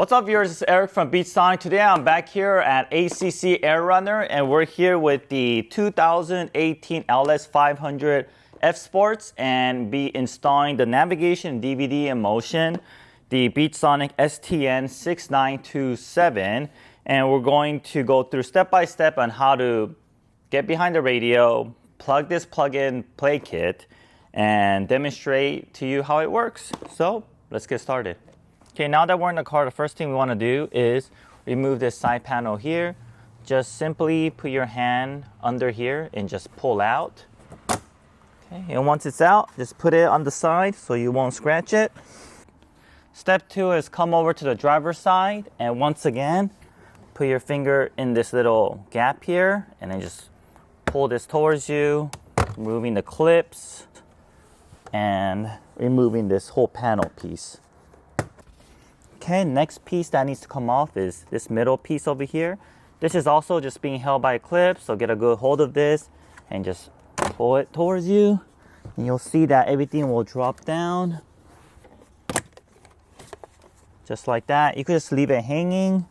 What's up viewers, it's Eric from BeatSonic. Today I'm back here at ACC Air Runner and we're here with the 2018 LS500 F Sports and be installing the navigation DVD in motion, the BeatSonic STN6927, and we're going to go through step by step on how to get behind the radio, plug this plug-in play kit, and demonstrate to you how it works. So let's get started. Okay, now that we're in the car, the first thing we want to do is remove this side panel here. Just simply put your hand under here and just pull out. Okay, and once it's out, just put it on the side so you won't scratch it. Step 2 is come over to the driver's side and once again, put your finger in this little gap here and then just pull this towards you, removing the clips and removing this whole panel piece. Okay, next piece that needs to come off is this middle piece over here. This is also just being held by a clip, so get a good hold of this and just pull it towards you. And you'll see that everything will drop down. Just like that. You could just leave it hanging.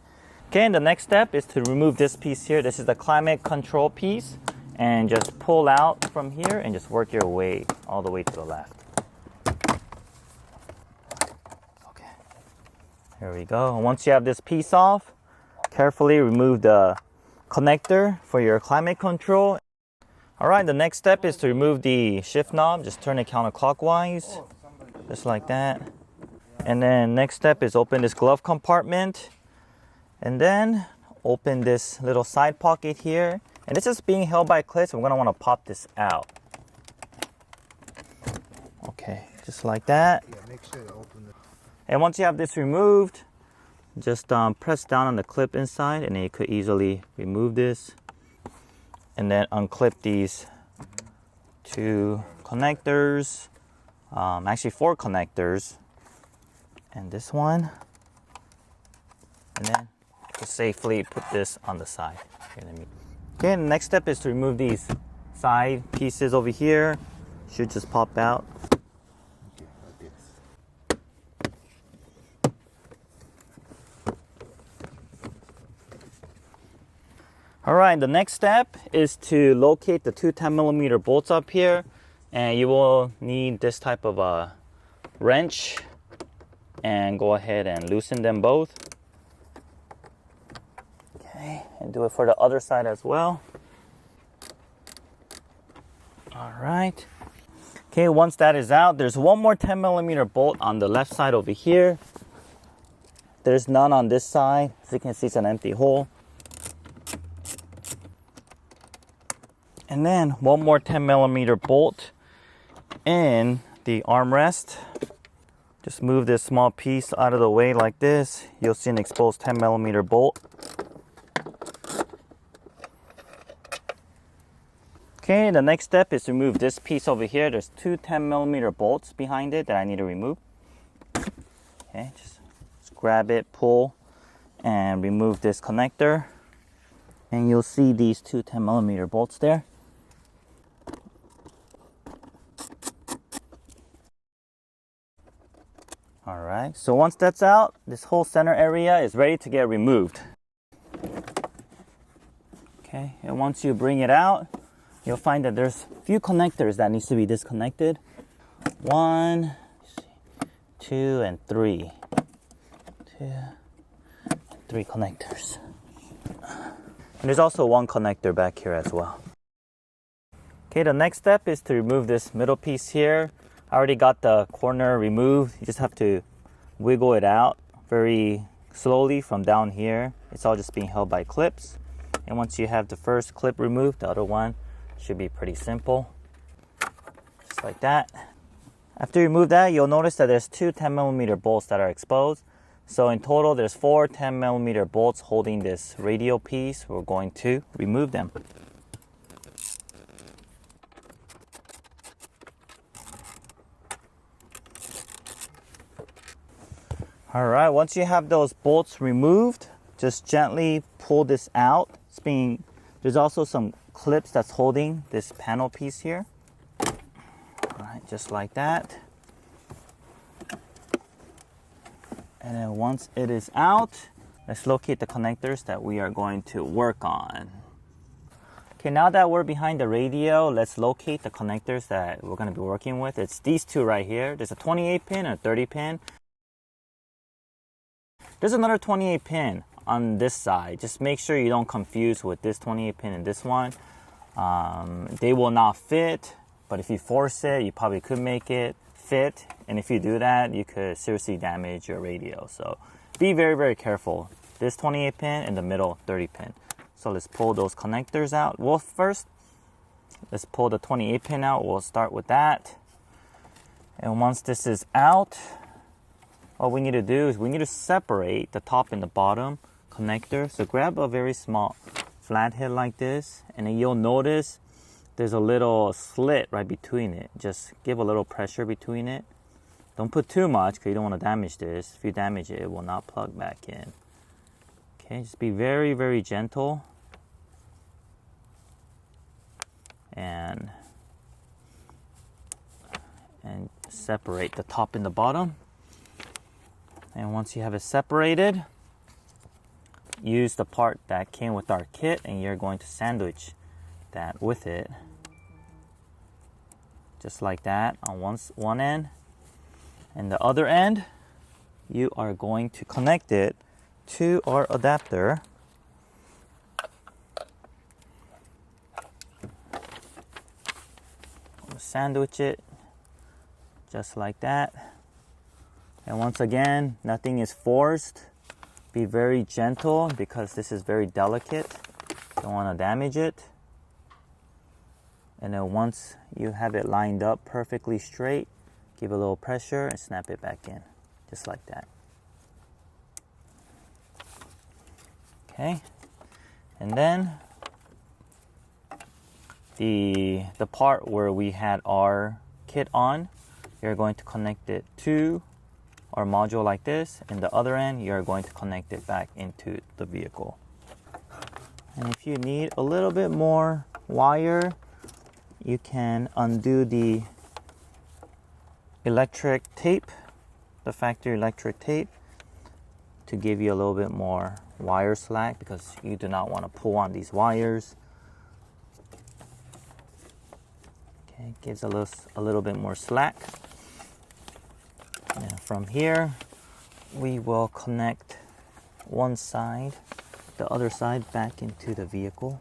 Okay, and the next step is to remove this piece here. This is the climate control piece. And just pull out from here and just work your way all the way to the left. There we go. Once you have this piece off, carefully remove the connector for your climate control. Alright, the next step is to remove the shift knob. Just turn it counterclockwise, just like that. And then next step is open this glove compartment. And then open this little side pocket here. And this is being held by clips, so we're going to want to pop this out. Okay, just like that. Yeah, make sure to open it. And once you have this removed, just press down on the clip inside and then you could easily remove this. And then unclip these two connectors, actually 4 connectors. And this one. And then you can safely put this on the side. Okay, the next step is to remove these side pieces over here. Should just pop out. Alright, the next step is to locate the two 10mm bolts up here, and you will need this type of a wrench, and go ahead and loosen them both. Okay, and do it for the other side as well. Alright. Okay, once that is out, there's one more 10mm bolt on the left side over here. There's none on this side. As you can see, it's an empty hole. And then one more 10mm bolt in the armrest. Just move this small piece out of the way like this. You'll see an exposed 10mm bolt. Okay, the next step is to remove this piece over here. There's two 10mm bolts behind it that I need to remove. Okay, just grab it, pull, and remove this connector. And you'll see these two 10mm bolts there. Alright, so once that's out, this whole center area is ready to get removed. Okay, and once you bring it out, you'll find that there's a few connectors that needs to be disconnected. 1, 2, and 3. 2, and 3 connectors. And there's also one connector back here as well. Okay, the next step is to remove this middle piece here. I already got the corner removed. You just have to wiggle it out very slowly from down here. It's all just being held by clips. And once you have the first clip removed, the other one should be pretty simple. Just like that. After you remove that, you'll notice that there's two 10mm bolts that are exposed. So in total, there's 4 10mm bolts holding this radio piece. We're going to remove them. Alright, once you have those bolts removed, just gently pull this out. There's also some clips that's holding this panel piece here. Alright, just like that. And then once it is out, let's locate the connectors that we are going to work on. Okay, now that we're behind the radio, let's locate the connectors that we're going to be working with. It's these two right here. There's a 28 pin and a 30 pin. There's another 28 pin on this side. Just make sure you don't confuse with this 28 pin and this one. They will not fit, but if you force it, you probably could make it fit. And if you do that, you could seriously damage your radio. So be very, very careful. This 28 pin and the middle 30 pin. So let's pull those connectors out. Well, first, let's pull the 28 pin out. We'll start with that. And once this is out, what we need to do is we need to separate the top and the bottom connector. So grab a very small flathead like this, and then you'll notice there's a little slit right between it. Just give a little pressure between it. Don't put too much because you don't want to damage this. If you damage it, it will not plug back in. Okay, just be very, very gentle. And separate the top and the bottom. And once you have it separated, use the part that came with our kit, and you're going to sandwich that with it. Just like that on one end. And the other end, you are going to connect it to our adapter. Sandwich it just like that. And once again, nothing is forced. Be very gentle because this is very delicate. Don't want to damage it. And then once you have it lined up perfectly straight, give a little pressure and snap it back in, just like that. Okay. And then the part where we had our kit on, you're going to connect it to our module like this, and the other end you're going to connect it back into the vehicle. And if you need a little bit more wire, you can undo the electric tape, the factory electric tape, to give you a little bit more wire slack because you do not want to pull on these wires. Okay, gives a little bit more slack. And from here, we will connect one side, the other side back into the vehicle.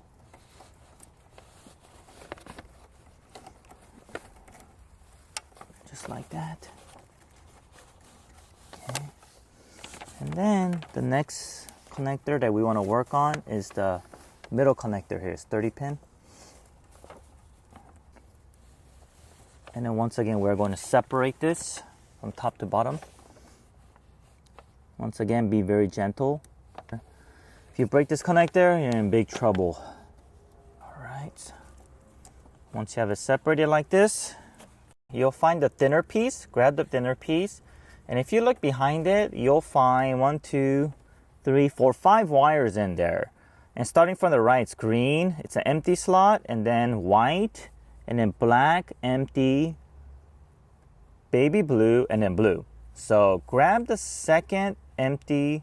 Just like that. Okay. And then the next connector that we want to work on is the middle connector here. It's 30 pin. And then once again, we're going to separate this from top to bottom. Once again, be very gentle. If you break this connector, you're in big trouble. All right. Once you have it separated like this, you'll find the thinner piece. Grab the thinner piece. And if you look behind it, you'll find 1, 2, 3, 4, 5 wires in there. And starting from the right, it's green, it's an empty slot, and then white, and then black, empty, baby blue, and then blue. So grab the second empty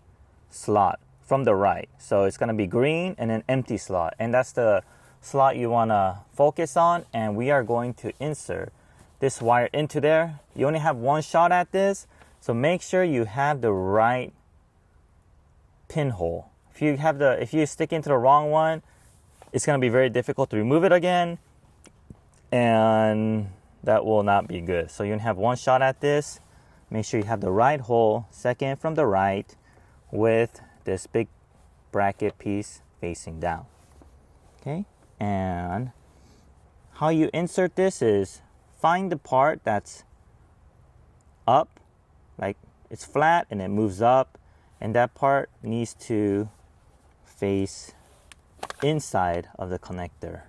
slot from the right. So it's going to be green and then empty slot. And that's the slot you want to focus on. And we are going to insert this wire into there. You only have one shot at this. So make sure you have the right pinhole. If you stick into the wrong one, it's going to be very difficult to remove it again. And that will not be good. So you have one shot at this. Make sure you have the right hole, second from the right, with this big bracket piece facing down. Okay, and how you insert this is find the part that's up, like it's flat and it moves up, and that part needs to face inside of the connector.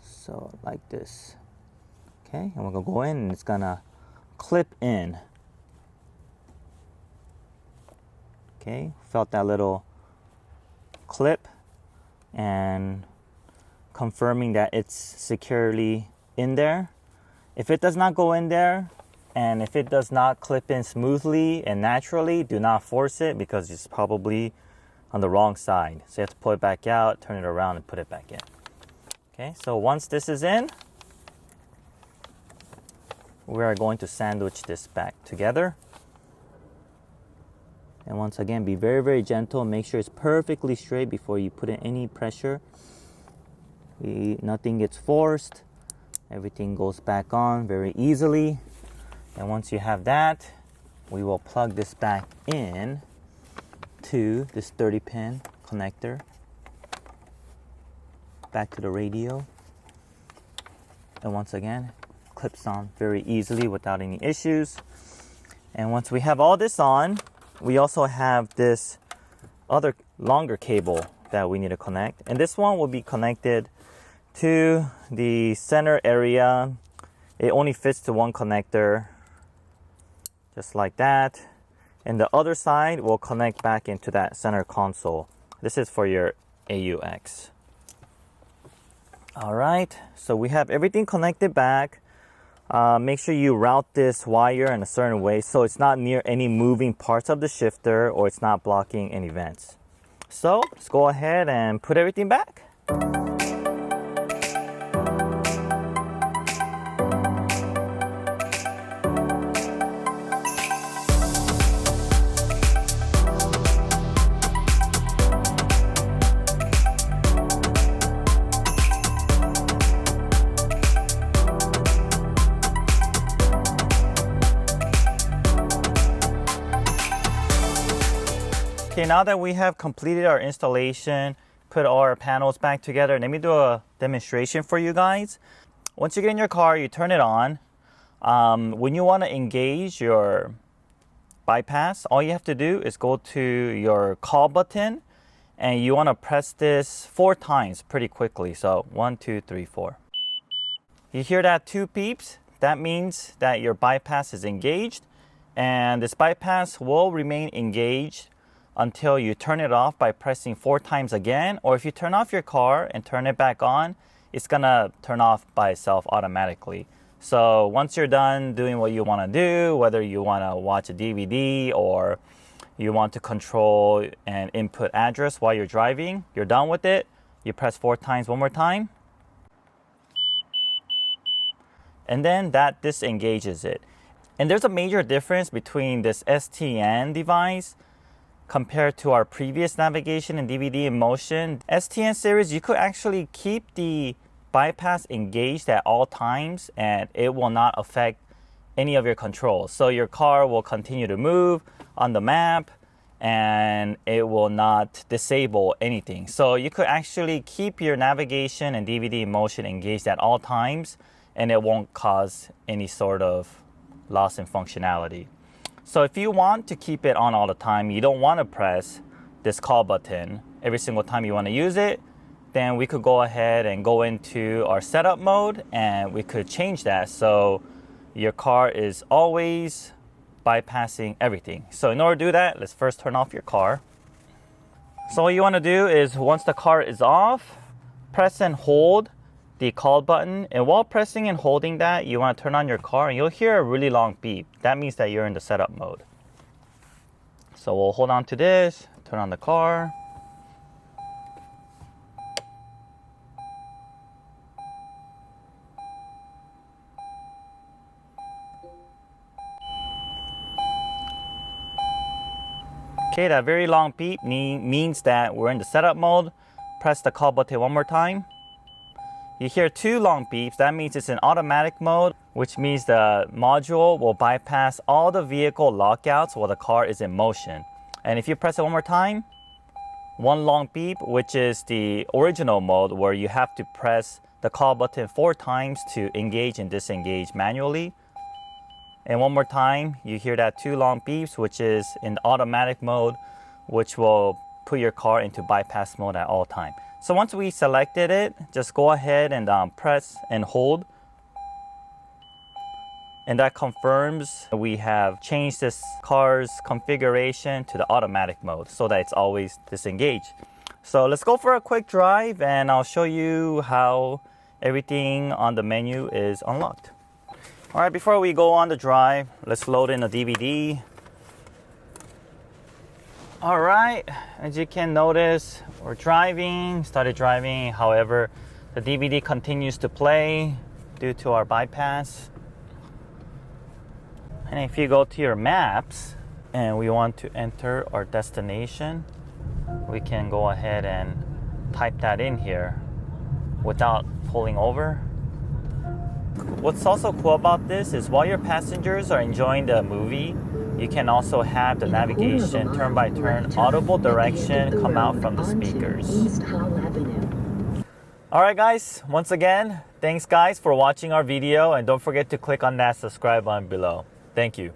So like this. Okay, and we're gonna go in and it's gonna clip in. Okay, felt that little clip and confirming that it's securely in there. If it does not go in there, and if it does not clip in smoothly and naturally, do not force it because it's probably on the wrong side. So you have to pull it back out, turn it around, and put it back in. Okay, so once this is in, we are going to sandwich this back together. And once again, be very, very gentle. Make sure it's perfectly straight before you put in any pressure. Nothing gets forced. Everything goes back on very easily. And once you have that, we will plug this back in to this 30-pin connector. Back to the radio. And once again, clips on very easily without any issues. And once we have all this on, we also have this other longer cable that we need to connect. And this one will be connected to the center area. It only fits to one connector, just like that. And the other side will connect back into that center console. This is for your AUX. All right, so we have everything connected back. Make sure you route this wire in a certain way so it's not near any moving parts of the shifter or it's not blocking any vents. So let's go ahead and put everything back. Okay, now that we have completed our installation, put all our panels back together, let me do a demonstration for you guys. Once you get in your car, you turn it on. When you want to engage your bypass, all you have to do is go to your call button and you want to press this 4 times pretty quickly. So 1, 2, 3, 4. You hear that 2 beeps? That means that your bypass is engaged, and this bypass will remain engaged until you turn it off by pressing 4 times again. Or if you turn off your car and turn it back on, it's gonna turn off by itself automatically. So once you're done doing what you wanna do, whether you wanna watch a DVD or you want to control and input address while you're driving, you're done with it, you press 4 times one more time, and then that disengages it. And there's a major difference between this STN device compared to our previous navigation and DVD in motion. STN series, you could actually keep the bypass engaged at all times and it will not affect any of your controls. So your car will continue to move on the map and it will not disable anything. So you could actually keep your navigation and DVD in motion engaged at all times and it won't cause any sort of loss in functionality. So if you want to keep it on all the time, you don't want to press this call button every single time you want to use it, then we could go ahead and go into our setup mode and we could change that so your car is always bypassing everything. So in order to do that, let's first turn off your car. So what you want to do is once the car is off, press and hold the call button, and while pressing and holding that, you want to turn on your car and you'll hear a really long beep. That means that you're in the setup mode. So we'll hold on to this, turn on the car. Okay, that very long beep means that we're in the setup mode. Press the call button one more time. You hear 2 long beeps. That means it's in automatic mode, which means the module will bypass all the vehicle lockouts while the car is in motion. And if you press it one more time, 1 long beep, which is the original mode where you have to press the call button 4 times to engage and disengage manually. And one more time, you hear that 2 long beeps, which is in automatic mode, which will put your car into bypass mode at all time. So once we selected it, just go ahead and press and hold. And that confirms we have changed this car's configuration to the automatic mode so that it's always disengaged. So let's go for a quick drive and I'll show you how everything on the menu is unlocked. All right, before we go on the drive, let's load in a DVD. All right, as you can notice, we're started driving. However, the DVD continues to play due to our bypass. And if you go to your maps and we want to enter our destination, we can go ahead and type that in here without pulling over. What's also cool about this is while your passengers are enjoying the movie, you can also have the navigation turn-by-turn audible direction come out from the speakers. Alright guys, once again, thanks guys for watching our video, and don't forget to click on that subscribe button below. Thank you.